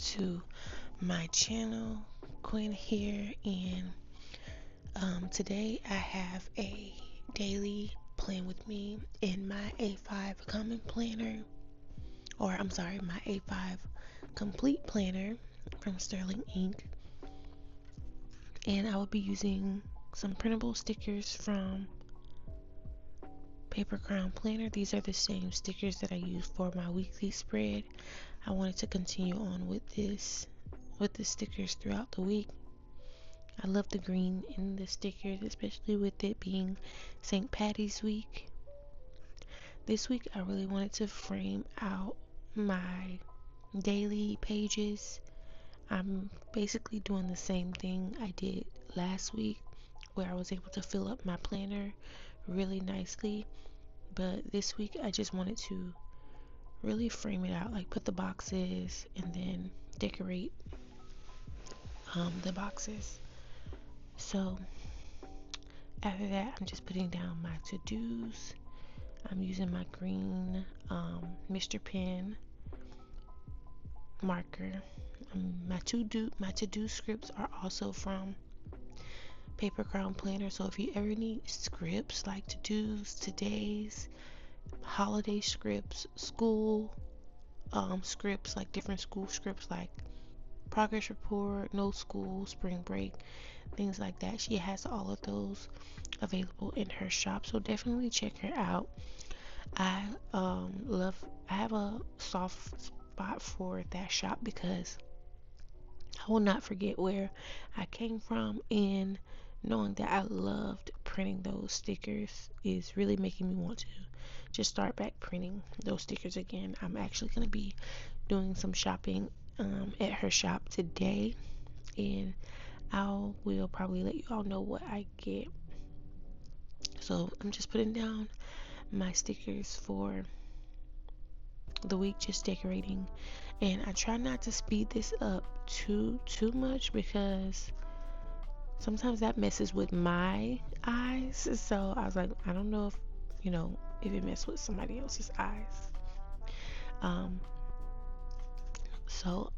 to my channel. Quen here, and today I have a daily plan with me in my A5 Common Planner, or I'm sorry, my A5 Complete Planner from Sterling Ink. And I will be using some printable stickers from Paper Crown Planner. These are the same stickers that I use for my weekly spread. I wanted to continue on with the stickers throughout the week. I love the green in the stickers, especially with it being St. Patty's week. This week I really wanted to frame out my daily pages. I'm basically doing the same thing I did last week, where I was able to fill up my planner really nicely. But this week I just wanted to really frame it out, like put the boxes and then decorate the boxes. So after that, I'm just putting down my to-dos. I'm using my green Mr. Pen marker. My to-do scripts are also from Paper Crown Planner. So if you ever need scripts like to-dos, today's, holiday scripts, school scripts, like different school scripts like progress report, no school, spring break, things like that, she has all of those available in her shop, so definitely check her out. I have a soft spot for that shop because I will not forget where I came from, and knowing that I loved printing those stickers is really making me want to just start back printing those stickers again. I'm actually going to be doing some shopping at her shop today, and I will probably let you all know what I get. So I'm just putting down my stickers for the week, just decorating, and I try not to speed this up too much because sometimes that messes with my eyes. So I was like, I don't know if it messes with somebody else's eyes. So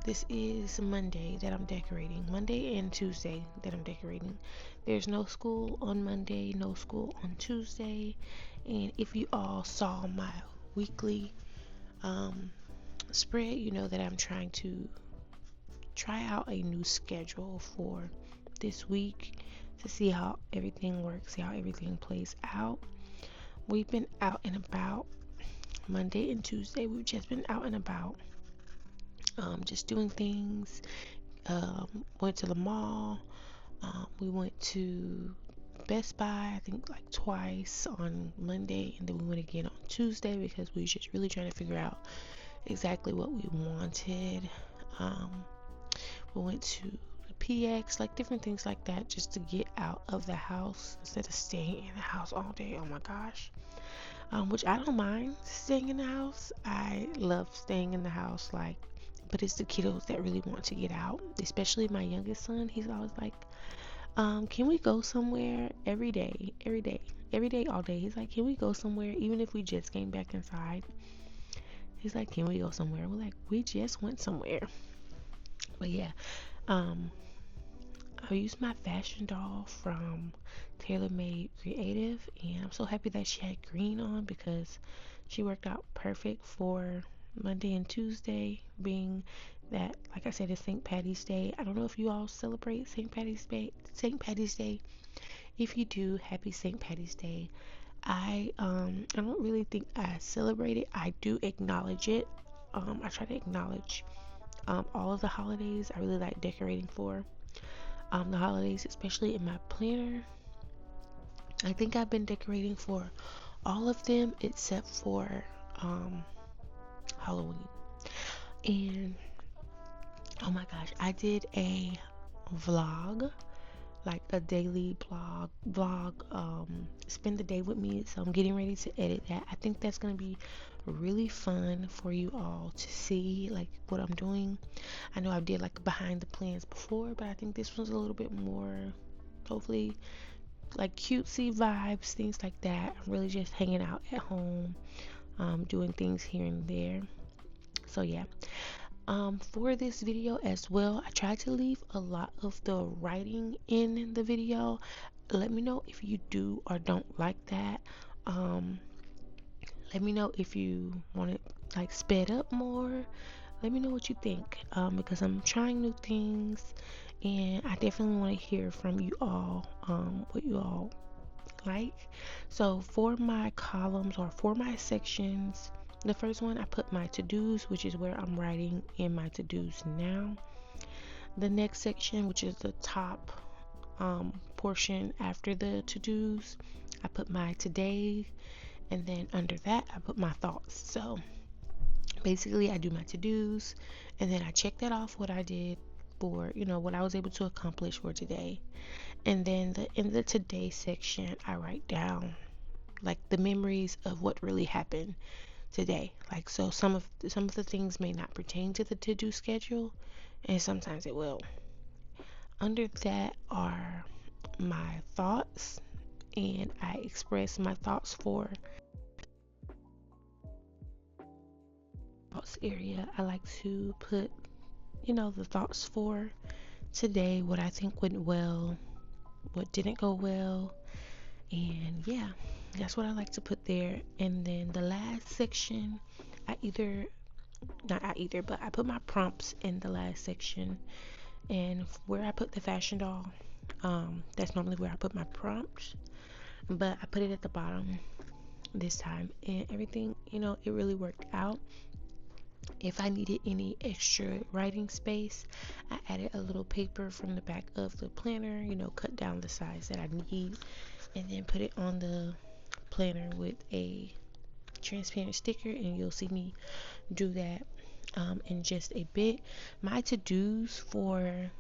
this is Monday that I'm decorating. Monday and Tuesday that I'm decorating. There's no school on Monday, no school on Tuesday. And if you all saw my weekly spread, you know that I'm trying to try out a new schedule for this week to see how everything works, see how everything plays out. We've been out and about Monday and Tuesday. We've just been out and about, just doing things. Went to the mall. We went to Best Buy, I think like twice on Monday, and then we went again on Tuesday because we were just really trying to figure out exactly what we wanted. We went to the PX, like different things like that, just to get out of the house instead of staying in the house all day. Oh my gosh. Which I don't mind staying in the house. I love staying in the house, but it's the kiddos that really want to get out, especially my youngest son. He's always like, can we go somewhere every day, all day? He's like, can we go somewhere, even if we just came back inside? He's like, can we go somewhere? We're like, we just went somewhere. But yeah, I used my fashion doll from Taylormadecreative, and I'm so happy that she had green on because she worked out perfect for Monday and Tuesday, being that, like I said, it's St. Patty's Day. I don't know if you all celebrate St. Patty's Day. If you do, happy St. Patty's Day. I don't really think I celebrate it. I do acknowledge it. I try to acknowledge all of the holidays. I really like decorating for the holidays, especially in my planner. I think I've been decorating for all of them except for Halloween. And oh my gosh, I did a vlog, like a daily vlog, spend the day with me. So I'm getting ready to edit that. I think that's gonna be really fun for you all to see, like what I'm doing. I know I did like behind the plans before, but I think this one's a little bit more, hopefully, like cutesy vibes, things like that. I'm really just hanging out at home, doing things here and there. So yeah, For this video as well, I tried to leave a lot of the writing in the video. Let me know if you do or don't like that. Let me know if you want it like sped up more. Let me know what you think, because I'm trying new things and I definitely want to hear from you all, what you all like. So for my columns or for my sections, the first one I put my to-dos, which is where I'm writing in my to-dos now. The next section, which is the top portion after the to-dos, I put my today, and then under that I put my thoughts. So basically I do my to-dos and then I check that off what I did for, what I was able to accomplish for today. And then in the today section I write down like the memories of what really happened today. Like, so some of the things may not pertain to the to-do schedule, and sometimes it will. Under that are my thoughts, and I express my thoughts for thoughts area. I like to put, the thoughts for today, what I think went well, what didn't go well, and yeah, that's what I like to put there. And then the last section, I put my prompts in the last section, and where I put the fashion doll, that's normally where I put my prompts, but I put it at the bottom this time, and everything, it really worked out. If I needed any extra writing space, I added a little paper from the back of the planner, cut down the size that I need, and then put it on the planner with a transparent sticker, and you'll see me do that in just a bit. My to-dos for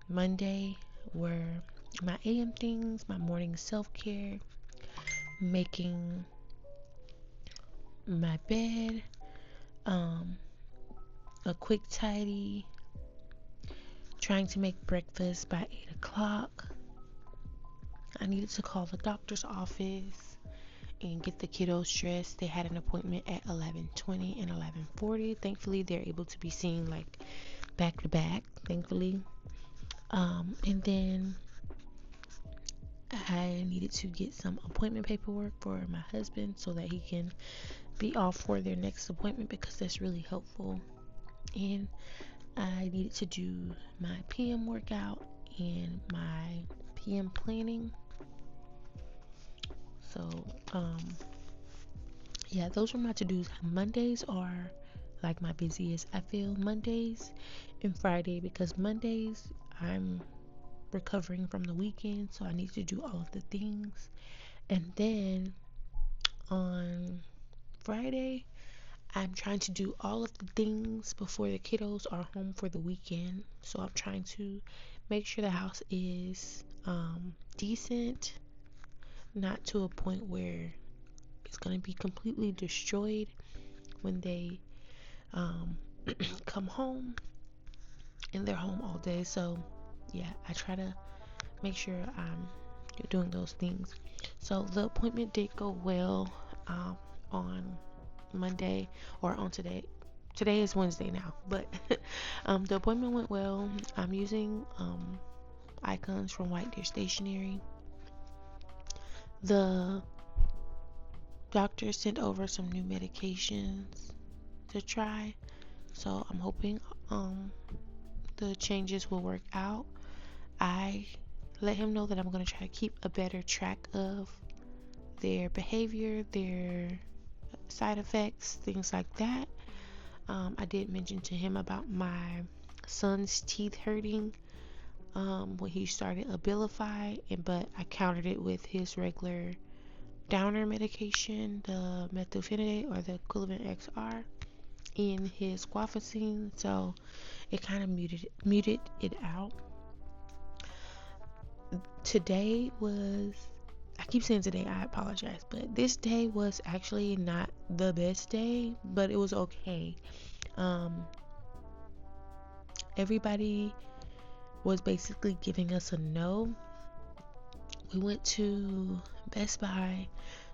Monday were my AM things, my morning self-care, making my bed, a quick tidy, trying to make breakfast by 8 o'clock. I needed to call the doctor's office and get the kiddos dressed. They had an appointment at 11:20 and 11:40. Thankfully, they're able to be seen like back to back, thankfully. And then I needed to get some appointment paperwork for my husband so that he can be off for their next appointment, because that's really helpful. And I needed to do my PM workout and my PM planning. So yeah, those are my to-dos. Mondays are like my busiest, I feel, Mondays and Friday, because Mondays I'm recovering from the weekend, so I need to do all of the things. And then on Friday I'm trying to do all of the things before the kiddos are home for the weekend. So I'm trying to make sure the house is decent, not to a point where it's going to be completely destroyed when they come home and they're home all day. So yeah, I try to make sure I'm doing those things. So the appointment did go well on Monday, or on today. Today is Wednesday now, but the appointment went well. I'm using icons from White Deer Stationery. The doctor sent over some new medications to try, so I'm hoping the changes will work out. I let him know that I'm going to try to keep a better track of their behavior, their side effects, things like that. I did mention to him about my son's teeth hurting when he started Abilify, but I countered it with his regular downer medication, the methylphenidate or the Equivalent XR, in his guanfacine, so it kind of muted it out. Today was, I keep saying today, I apologize, but this day was actually not the best day, but it was okay. Everybody was basically giving us a no. We went to Best Buy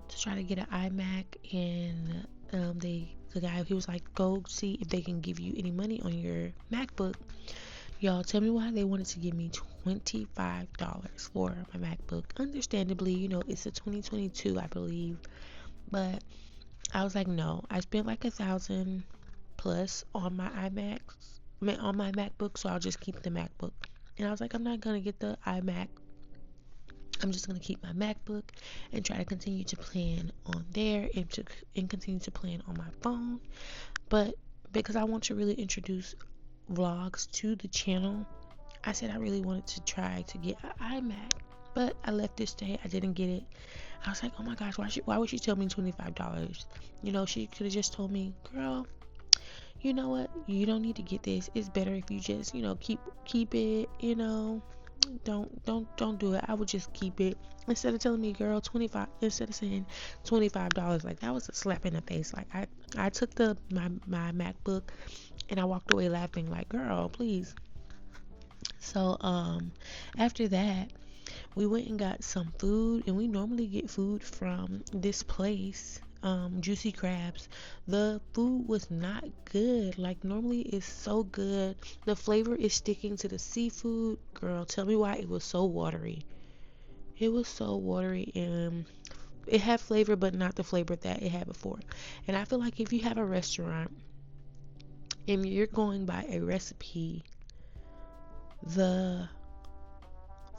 to try to get an iMac, and they the guy, he was like, go see if they can give you any money on your MacBook. Y'all, tell me why they wanted to give me $25 for my MacBook. Understandably, you know, it's a 2022, I believe. But I was like, no. I spent like $1,000 plus on my on my MacBook, so I'll just keep the MacBook. And I was like, I'm not gonna get the iMac. I'm just gonna keep my MacBook and try to continue to plan on there and continue to plan on my phone. But because I want to really introduce vlogs to the channel, I said I really wanted to try to get an iMac. But I left this day. I didn't get it. I was like, oh my gosh, why would she tell me $25? You know, she could have just told me, girl, you know what? You don't need to get this. It's better if you just, you know, keep it, you know. Don't do it. I would just keep it. Instead of telling me, girl, 25, instead of saying $25, like that was a slap in the face. Like I took my MacBook and I walked away laughing like, girl, please. So after that, we went and got some food, and we normally get food from this place, Juicy Crabs. The food was not good. Like normally it's so good. The flavor is sticking to the seafood. Girl, tell me why it was so watery. It was so watery, and it had flavor, but not the flavor that it had before. And I feel like if you have a restaurant and you're going by a recipe, the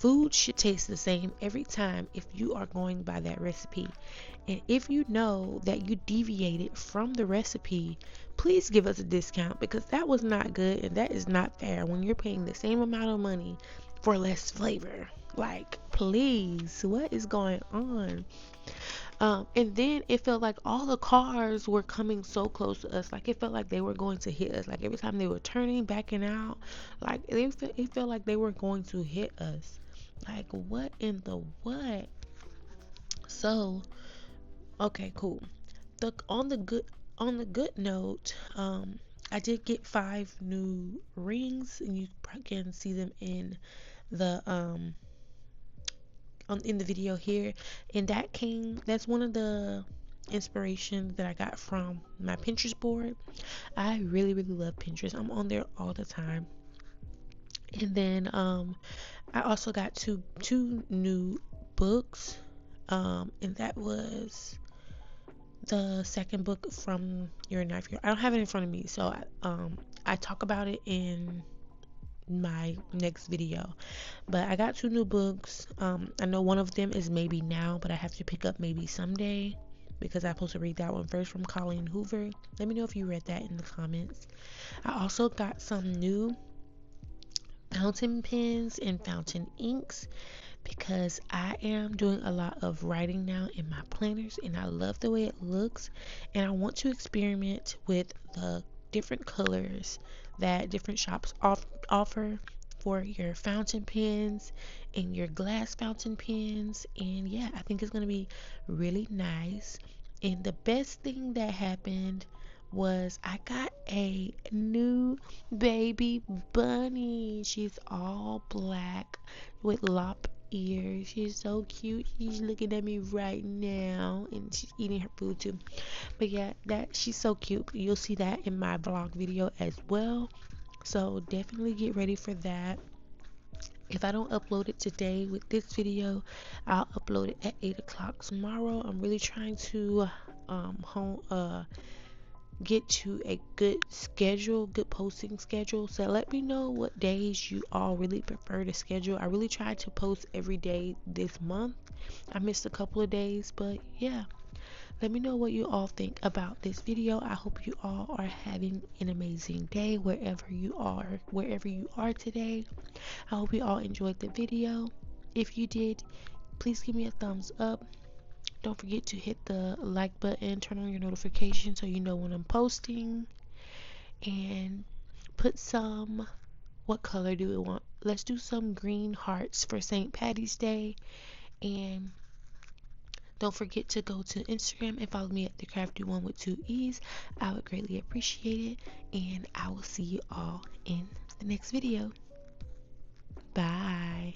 food should taste the same every time if you are going by that recipe. And if you know that you deviated from the recipe, please give us a discount, because that was not good and that is not fair when you're paying the same amount of money for less flavor. Like, please, what is going on? And then it felt like all the cars were coming so close to us. Like it felt like they were going to hit us. Like every time they were turning, backing out, like it felt like they were going to hit us. Like what in the what? So, okay, cool. On the good note, I did get 5 new rings, and you can see them in the in the video here. And that's one of the inspirations that I got from my Pinterest board. I really love Pinterest. I'm on there all the time. And then I also got two new books, and that was the second book from Your Knife. I don't have it in front of me, so I talk about it in my next video. But I got 2 new books. I know one of them is Maybe Now, but I have to pick up Maybe Someday, because I'm supposed to read that one first, from Colleen Hoover. Let me know if you read that in the comments. I also got some new fountain pens and fountain inks, because I am doing a lot of writing now in my planners, and I love the way it looks, and I want to experiment with the different colors that different shops offer for your fountain pens and your glass fountain pens. And yeah, I think it's going to be really nice. And the best thing that happened was I got a new baby bunny. She's all black with lop ears. She's so cute. She's looking at me right now, and she's eating her food too. But yeah, she's so cute. You'll see that in my vlog video as well. So definitely get ready for that. If I don't upload it today with this video, I'll upload it at 8 o'clock tomorrow. I'm really trying to get to a good posting schedule. So let me know what days you all really prefer to schedule. I really tried to post every day this month. I missed a couple of days, but yeah. Let me know what you all think about this video. I hope you all are having an amazing day wherever you are today. I hope you all enjoyed the video. If you did, please give me a thumbs up. Don't forget to hit the like button, turn on your notifications so you know when I'm posting. And put some, what color do we want? Let's do some green hearts for St. Patty's Day. And don't forget to go to Instagram and follow me at the Crafty One with 2 E's. I would greatly appreciate it. And I will see you all in the next video. Bye.